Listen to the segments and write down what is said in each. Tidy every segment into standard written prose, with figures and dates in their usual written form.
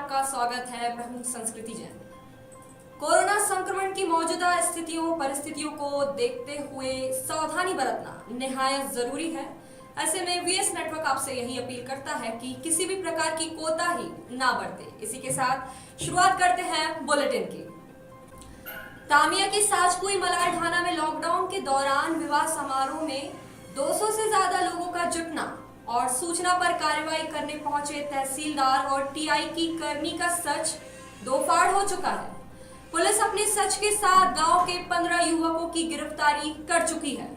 आपका स्वागत है। मैं हूं संस्कृति जैन। कोरोना संक्रमण की मौजूदा परिस्थितियों को देखते हुए सावधानी बरतना निहायत जरूरी है। ऐसे में वीएस नेटवर्क आपसे यही अपील करता है कि किसी भी प्रकार की कोताही ना बरते। इसी के साथ शुरुआत करते हैं बुलेटिन की। तामिया की साजकुई मलार ढाना में लॉकडाउन के दौरान विवाह समारोह में 200 से ज्यादा लोगों का जुटना और सूचना पर कार्रवाई करने पहुंचे तहसीलदार और टीआई की करनी का सच दोफाड़ हो चुका है। पुलिस अपने सच के साथ गांव के 15 युवकों की गिरफ्तारी कर चुकी है।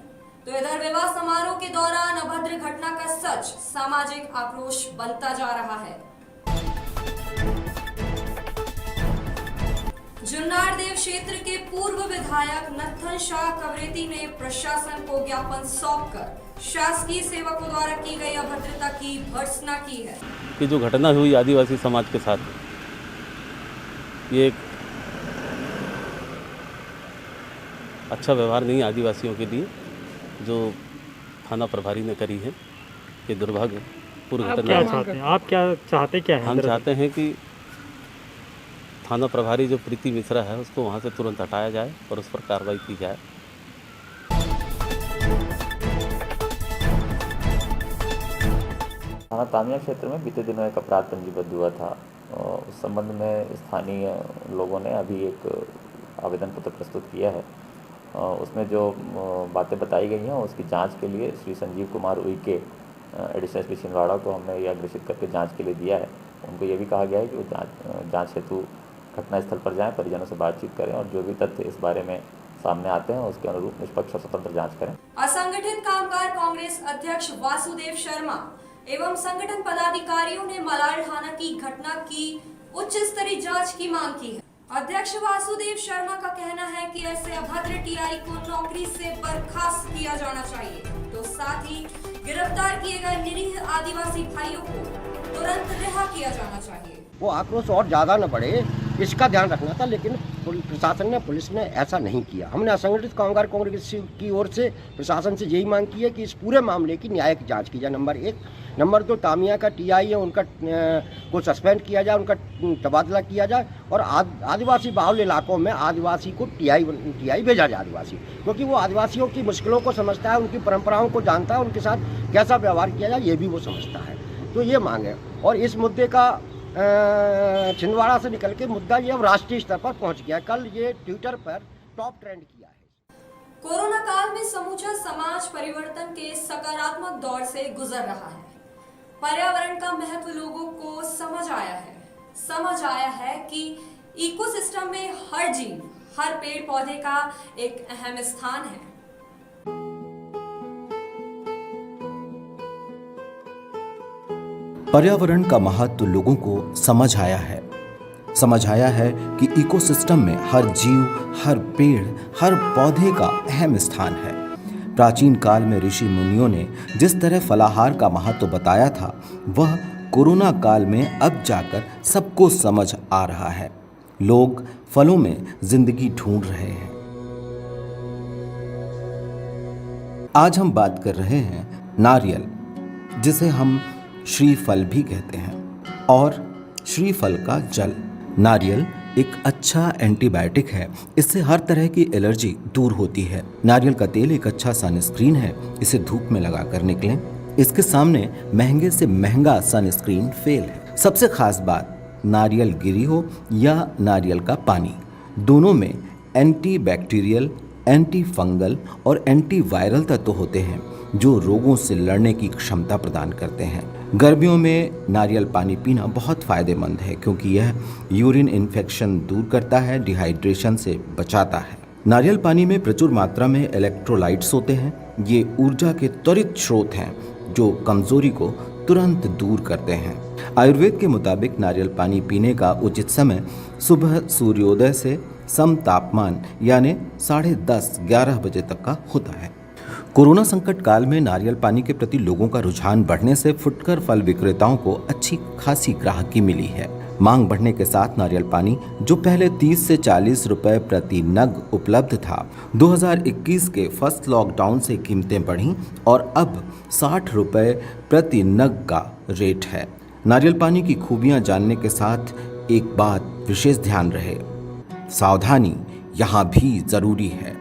तो इधर विवाह समारोह के दौरान अभद्र घटना का सच सामाजिक आक्रोश बनता जा रहा है। जुन्नारदेव क्षेत्र के पूर्व विधायक नत्थन शाह कवरेती ने प्रशासन को ज्ञापन सौंपकर शासकीय सेवकों द्वारा की गई अभद्रता की भर्त्सना की है। कि जो घटना हुई आदिवासी समाज के साथ, ये एक अच्छा व्यवहार नहीं आदिवासियों के लिए जो थाना प्रभारी ने करी है। ये दुर्भाग्यपूर्ण घटना है। आप क्या चाहते हैं? हम चाहते हैं कि थाना प्रभारी जो प्रीति मिश्रा है उसको वहाँ से तुरंत हटाया जाए और उस पर कार्रवाई की जाए। थाना तामिया क्षेत्र में बीते दिनों एक अपराध पंजीबद्ध हुआ था। उस संबंध में स्थानीय लोगों ने अभी एक आवेदन पत्र प्रस्तुत किया है। उसमें जो बातें बताई गई हैं उसकी जांच के लिए श्री संजीव कुमार उइके एडिशनल एसपी छिंदवाड़ा को हमने ये अग्रेसित करके जांच के लिए दिया है। उनको ये भी कहा गया है कि वो जांच हेतु घटनास्थल पर जाएं, परिजनों से बातचीत करें और जो भी तथ्य इस बारे में सामने आते हैं उसके अनुरूप निष्पक्ष और स्वतंत्र जांच करें। असंगठित कामगार कांग्रेस अध्यक्ष वासुदेव शर्मा एवं संगठन पदाधिकारियों ने मलार ढाना की घटना की उच्च स्तरीय जांच की मांग की है। अध्यक्ष वासुदेव शर्मा का कहना है कि ऐसे अभद्र टीआई को नौकरी से बर्खास्त किया जाना चाहिए, तो साथ ही गिरफ्तार किए गए निरीह आदिवासी भाइयों को तुरंत रिहा किया जाना चाहिए। वो आक्रोश और ज़्यादा न बढ़े, इसका ध्यान रखना था, लेकिन प्रशासन ने, पुलिस ने ऐसा नहीं किया। हमने असंगठित कामगार कांग्रेस की ओर से प्रशासन से यही मांग की है कि इस पूरे मामले की न्यायिक जांच की जाए, नंबर 1। नंबर 2, तामिया का टीआई है उनका को सस्पेंड किया जाए, उनका तबादला किया जाए और आदिवासी बाहुल्य इलाकों में आदिवासी को टीआई भेजा जाए आदिवासी, क्योंकि वो आदिवासियों की मुश्किलों को समझता है, उनकी परंपराओं को जानता है, उनके साथ कैसा व्यवहार किया जाए ये भी वो समझता है। तो ये मांग है और इस मुद्दे का छिंदवाड़ा से निकल के मुद्दा ये अब राष्ट्रीय स्तर पर पहुंच गया। कल ये ट्विटर पर टॉप ट्रेंड किया है। कोरोना काल में समूचा समाज परिवर्तन के सकारात्मक दौर से गुजर रहा है। पर्यावरण का महत्व लोगों को समझ आया है कि इकोसिस्टम में हर जीव, हर पेड़ पौधे का एक अहम स्थान है। पर्यावरण का महत्व लोगों को समझ आया है कि इकोसिस्टम में हर जीव, हर पेड़, हर पौधे का अहम स्थान है। प्राचीन काल में ऋषि मुनियों ने जिस तरह फलाहार का महत्व बताया था, वह कोरोना काल में अब जाकर सबको समझ आ रहा है। लोग फलों में जिंदगी ढूंढ रहे हैं। आज हम बात कर रहे हैं नारियल, जिसे हम श्रीफल भी कहते हैं, और श्रीफल का जल। नारियल एक अच्छा एंटीबायोटिक है। इससे हर तरह की एलर्जी दूर होती है। नारियल का तेल एक अच्छा सनस्क्रीन है। इसे धूप में लगाकर निकलें। इसके सामने महंगे से महंगा सनस्क्रीन फेल है। सबसे खास बात, नारियल गिरी हो या नारियल का पानी, दोनों में एंटी बैक्टीरियल, एंटी फंगल और एंटी वायरल तत्व होते हैं जो रोगों से लड़ने की क्षमता प्रदान करते हैं। गर्मियों में नारियल पानी पीना बहुत फायदेमंद है क्योंकि यह यूरिन इन्फेक्शन दूर करता है, डिहाइड्रेशन से बचाता है। नारियल पानी में प्रचुर मात्रा में इलेक्ट्रोलाइट्स होते हैं। ये ऊर्जा के त्वरित स्रोत हैं जो कमजोरी को तुरंत दूर करते हैं। आयुर्वेद के मुताबिक नारियल पानी पीने का उचित समय सुबह सूर्योदय से सम तापमान यानी 10:30-11 बजे तक का होता है। कोरोना संकट काल में नारियल पानी के प्रति लोगों का रुझान बढ़ने से फुटकर फल विक्रेताओं को अच्छी खासी ग्राहकी मिली है। मांग बढ़ने के साथ नारियल पानी, जो पहले 30 से 40 रुपए प्रति नग उपलब्ध था, 2021 के फर्स्ट लॉकडाउन से कीमतें बढ़ीं और अब 60 रुपए प्रति नग का रेट है। नारियल पानी की खूबियां जानने के साथ एक बात विशेष ध्यान रहे, सावधानी यहाँ भी ज़रूरी है।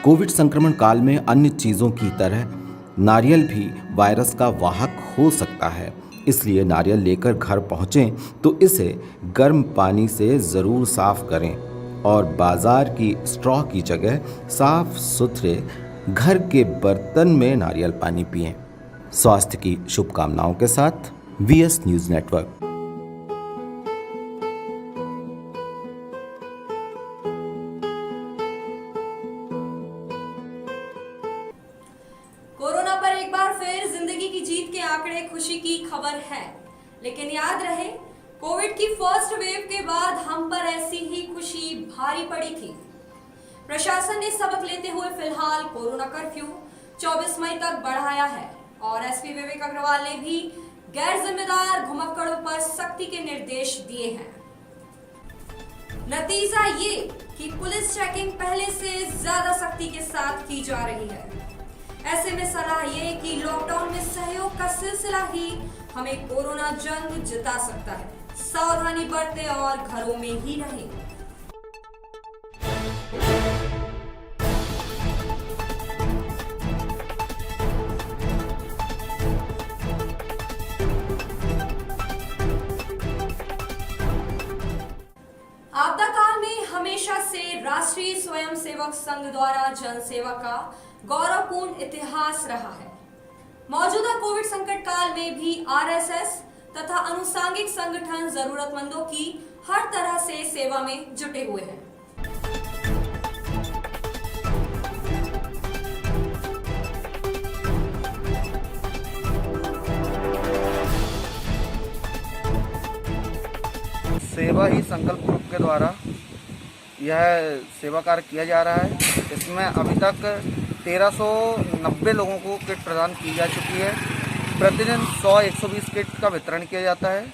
कोविड संक्रमण काल में अन्य चीज़ों की तरह नारियल भी वायरस का वाहक हो सकता है, इसलिए नारियल लेकर घर पहुँचें तो इसे गर्म पानी से ज़रूर साफ़ करें और बाज़ार की स्ट्रॉ की जगह साफ सुथरे घर के बर्तन में नारियल पानी पिएं। स्वास्थ्य की शुभकामनाओं के साथ वीएस न्यूज़ नेटवर्क। कोरोना पर एक बार फिर जिंदगी की जीत के आंकड़े खुशी की खबर है, लेकिन याद रहे कोविड की फर्स्ट वेव के बाद हम पर ऐसी ही खुशी भारी पड़ी थी। प्रशासन ने सबक लेते हुए फिलहाल कोरोना कर्फ्यू 24 मई तक बढ़ाया है और एसपी विवेक अग्रवाल ने भी गैर जिम्मेदार घुमक्कड़ों पर सख्ती के निर्देश दिए हैं। नतीजा ये कि पुलिस चेकिंग पहले से ज्यादा सख्ती के साथ की जा रही है। ऐसे में सलाह ये कि लॉकडाउन में सहयोग का सिलसिला ही हमें कोरोना जंग जिता सकता है। सावधानी बरतें और घरों में ही रहें। आपदा काल में हमेशा से राष्ट्रीय स्वयंसेवक संघ द्वारा जन सेवा का गौरवपूर्ण इतिहास रहा है। मौजूदा कोविड संकट काल में भी आरएसएस तथा अनुसांगिक संगठन जरूरतमंदों की हर तरह से सेवा में जुटे हुए हैं। सेवा ही संकल्प ग्रुप के द्वारा यह सेवा कार्य किया जा रहा है। इसमें अभी तक 1390 लोगों को किट प्रदान की जा चुकी है। प्रतिदिन 100-120 किट का वितरण किया जाता है।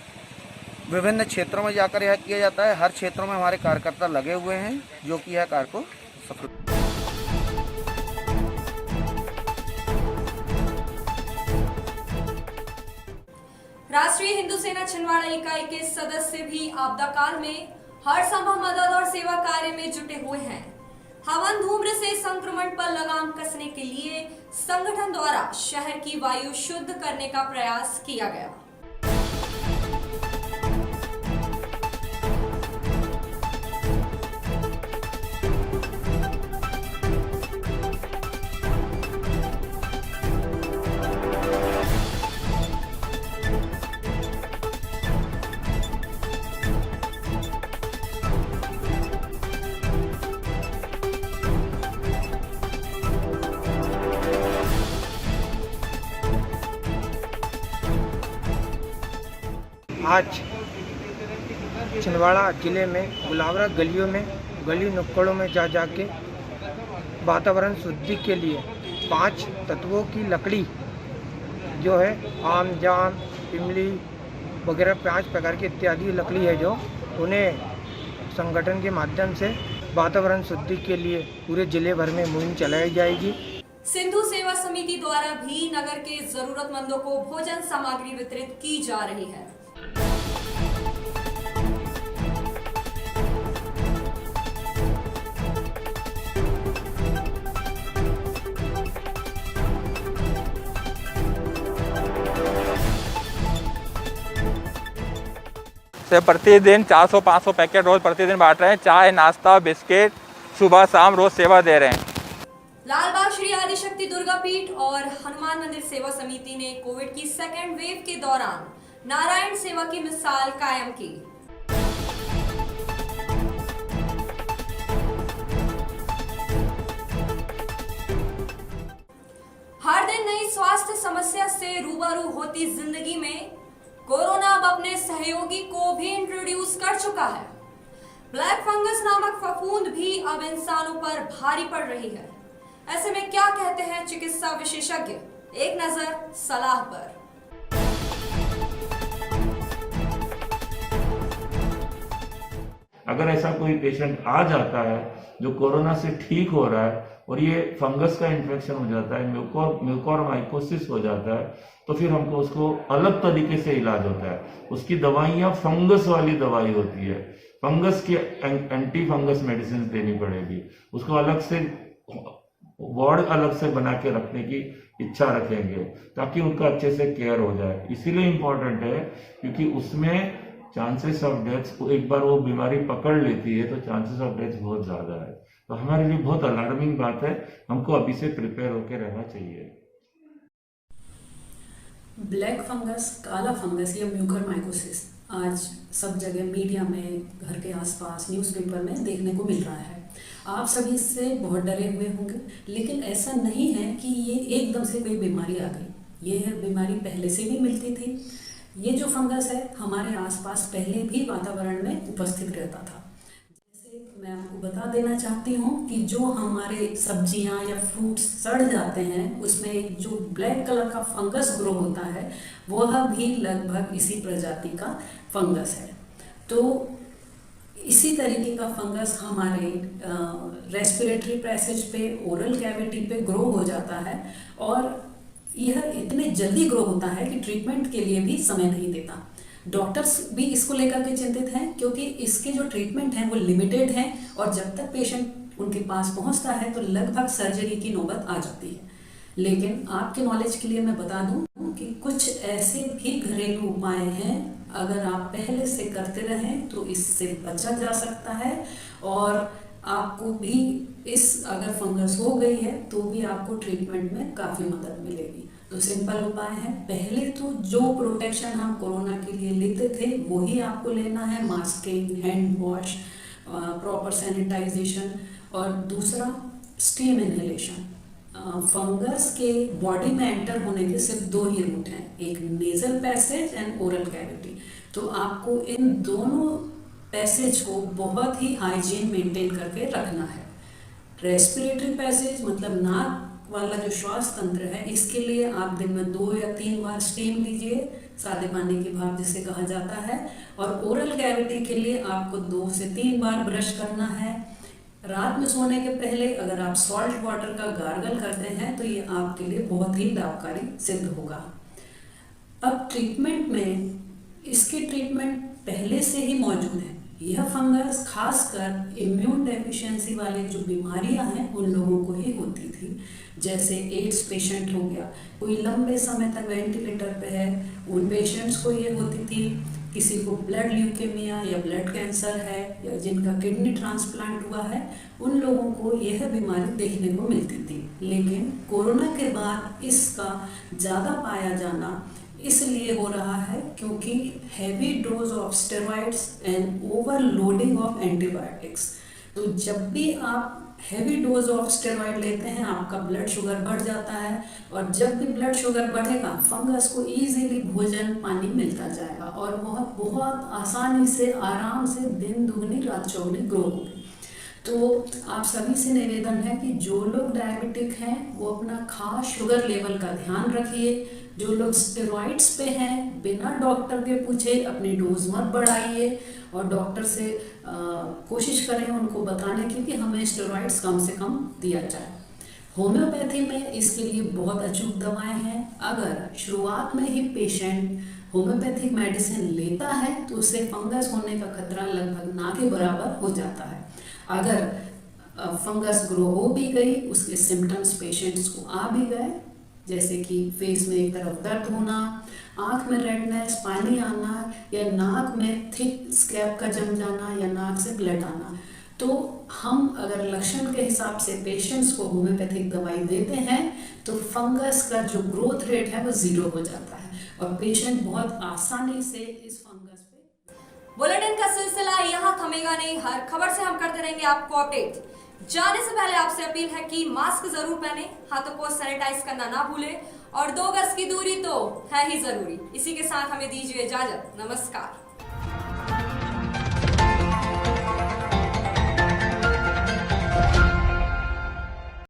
विभिन्न क्षेत्रों में जाकर यह किया जाता है। हर क्षेत्रों में हमारे कार्यकर्ता लगे हुए हैं जो कि यह कार्य को सफल। राष्ट्रीय हिंदू सेना छिंदवाड़ा इकाई के सदस्य भी आपदा काल में हर संभव मदद और सेवा कार्य में जुटे हुए हैं। हवन धूम्र से संक्रमण पर लगाम कसने के लिए संगठन द्वारा शहर की वायु शुद्ध करने का प्रयास किया गया। आज छिंदवाड़ा जिले में गुलावरा गलियों में गली नुक्कड़ों में जा के वातावरण शुद्धि के लिए 5 तत्वों की लकड़ी जो है आम जाम इमली वगैरह 5 प्रकार की इत्यादि लकड़ी है जो उन्हें संगठन के माध्यम से वातावरण शुद्धि के लिए पूरे जिले भर में मुहिम चलाई जाएगी। सिंधु सेवा समिति द्वारा भी नगर के जरूरतमंदों को भोजन सामग्री वितरित की जा रही है। से प्रतिदिन 400-500 पैकेट रोज प्रतिदिन बांट रहे हैं। चाय नाश्ता बिस्किट सुबह शाम रोज सेवा दे रहे हैं। लालबाग श्री आदिशक्ति दुर्गा पीठ और हनुमान मंदिर सेवा समिति ने कोविड की सेकेंड वेव के दौरान नारायण सेवा की मिसाल कायम की। हर दिन नई स्वास्थ्य समस्या से रूबरू होती जिंदगी में कोरोना अब अपने सहयोगी को भी इंट्रोड्यूस कर चुका है। ब्लैक फंगस नामक फफूंद भी अब इंसानों पर भारी पड़ रही है। ऐसे में क्या कहते हैं चिकित्सा विशेषज्ञ? एक नजर सलाह पर। अगर ऐसा कोई पेशेंट आ जाता है जो कोरोना से ठीक हो रहा है और ये फंगस का इन्फेक्शन हो जाता है, म्यूकोरमाइकोसिस हो जाता है, तो फिर हमको उसको अलग तरीके से इलाज होता है। उसकी दवाइयाँ फंगस वाली दवाई होती है, फंगस की एंटी फंगस मेडिसिन देनी पड़ेगी। उसको अलग से वार्ड अलग से बना के रखने की इच्छा रखेंगे ताकि उनका अच्छे से केयर हो जाए। इसीलिए इम्पोर्टेंट है क्योंकि उसमें चांसेस ऑफ डेथ, एक बार वो बीमारी पकड़ लेती है तो चांसेस ऑफ डेथ बहुत ज़्यादा है। तो हमारे लिए बहुत अलार्मिंग बात है, हमको अभी से प्रिपेयर होकर रहना चाहिए। ब्लैक फंगस, काला फंगस या म्यूकोरमाइकोसिस आज सब जगह मीडिया में, घर के आसपास, न्यूज़पेपर में देखने को मिल रहा है। आप सभी इससे बहुत डरे हुए होंगे, लेकिन ऐसा नहीं है कि ये एकदम से कोई बीमारी आ गई। ये बीमारी पहले से भी मिलती थी। ये जो फंगस है हमारे आसपास पहले भी वातावरण में उपस्थित रहता था। जैसे मैं आपको बता देना चाहती हूँ कि जो हमारे सब्जियाँ या फ्रूट्स सड़ जाते हैं उसमें एक जो ब्लैक कलर का फंगस ग्रो होता है वह भी लगभग इसी प्रजाति का फंगस है। तो इसी तरीके का फंगस हमारे रेस्पिरेटरी पैसेज पे, ओरल कैविटी पे ग्रो हो जाता है और यह इतने जल्दी ग्रो होता है कि ट्रीटमेंट के लिए भी समय नहीं देता। डॉक्टर्स भी इसको लेकर के चिंतित हैं क्योंकि इसके जो ट्रीटमेंट हैं वो लिमिटेड हैं और जब तक पेशेंट उनके पास पहुंचता है तो लगभग सर्जरी की नौबत आ जाती है। लेकिन आपके नॉलेज के लिए मैं बता दूं कि कुछ ऐसे भी घरेलू उपाय हैं, अगर आप पहले से करते रहें तो इससे बचा जा सकता है और आपको भी अगर फंगस हो गई है तो भी आपको ट्रीटमेंट में काफ़ी मदद मिलेगी। तो सिंपल उपाय है, पहले तो जो प्रोटेक्शन हम कोरोना के लिए लेते थे वही आपको लेना है, masking, hand wash, proper sanitization और दूसरा स्टीम इनहेलेशन। फंगस के बॉडी में एंटर होने के सिर्फ दो ही रूट हैं, एक nasal passage and oral cavity. तो आपको इन दोनों पैसेज को बहुत ही हाइजीन मेंटेन करके रखना है। रेस्पिरेटरी पैसेज मतलब नाक वाला जो श्वास तंत्र है, इसके लिए आप दिन में 2 या 3 बार स्टीम लीजिए, सादे पानी की भाप जिसे कहा जाता है। और ओरल कैविटी के लिए आपको 2 से 3 बार ब्रश करना है। रात में सोने के पहले अगर आप सॉल्ट वाटर का गार्गल करते हैं तो ये आपके लिए बहुत ही लाभकारी सिद्ध होगा। अब ट्रीटमेंट में इसके ट्रीटमेंट पहले से ही मौजूद है। यह फंगस खासकर इम्यून डेफिशिएंसी वाले जो बीमारियां हैं उन लोगों को ही होती थी, जैसे एड्स पेशेंट हो गया, कोई लंबे समय तक वेंटिलेटर पे है, उन पेशेंट्स को ये होती थी। किसी को ब्लड ल्यूकेमिया या ब्लड कैंसर है या जिनका किडनी ट्रांसप्लांट हुआ है, उन लोगों को यह बीमारी देखने को मिलती थी। लेकिन कोरोना के बाद इसका ज़्यादा पाया जाना इसलिए हो रहा है क्योंकि heavy dose of steroids and overloading of antibiotics. तो जब भी आप हैवी डोज ऑफ स्टेरॉइड लेते हैं आपका ब्लड शुगर बढ़ जाता है और जब भी ब्लड शुगर बढ़ेगा फंगस को इजीली भोजन पानी मिलता जाएगा और वह बहुत आसानी से, आराम से दिन दुगनी रात चौगुनी ग्रो होगी। तो आप सभी से निवेदन है कि जो लोग डायबिटिक हैं वो अपना खास शुगर लेवल का ध्यान रखिए। जो लोग स्टेरॉइड्स पे हैं बिना डॉक्टर के पूछे अपनी डोज मत बढ़ाइए और डॉक्टर से कोशिश करें उनको बताने की कि हमें स्टेरॉइड्स कम से कम दिया जाए। होम्योपैथी में इसके लिए बहुत अचूक दवाएं हैं। अगर शुरुआत में ही पेशेंट होम्योपैथिक मेडिसिन लेता है तो उससे फंगस होने का खतरा लगभग ना के बराबर हो जाता है। अगर फंगस ग्रो हो भी गई, उसके सिम्टम्स पेशेंट्स को आ भी गए, जैसे कि फेस में एक तरफ दर्द होना, आँख में रेडनेस, पानी आना या नाक में थिक स्कैब का जम जाना या नाक से ब्लड आना, तो हम अगर लक्षण के हिसाब से पेशेंट्स को होम्योपैथिक दवाई देते हैं तो फंगस का जो ग्रोथ रेट है वो 0 हो जाता है और पेशेंट बहुत आसानी से इस फंगस पे। बुलेटिन का सिलसिला यहाँ थमेगा नहीं, हर खबर से हम करते रहेंगे आपको अपडेट। जाने से पहले आपसे अपील है कि मास्क जरूर पहने, हाथों को सैनिटाइज करना ना भूलें और 2 गज की दूरी तो है ही जरूरी। इसी के साथ हमें दीजिए इजाजत। नमस्कार।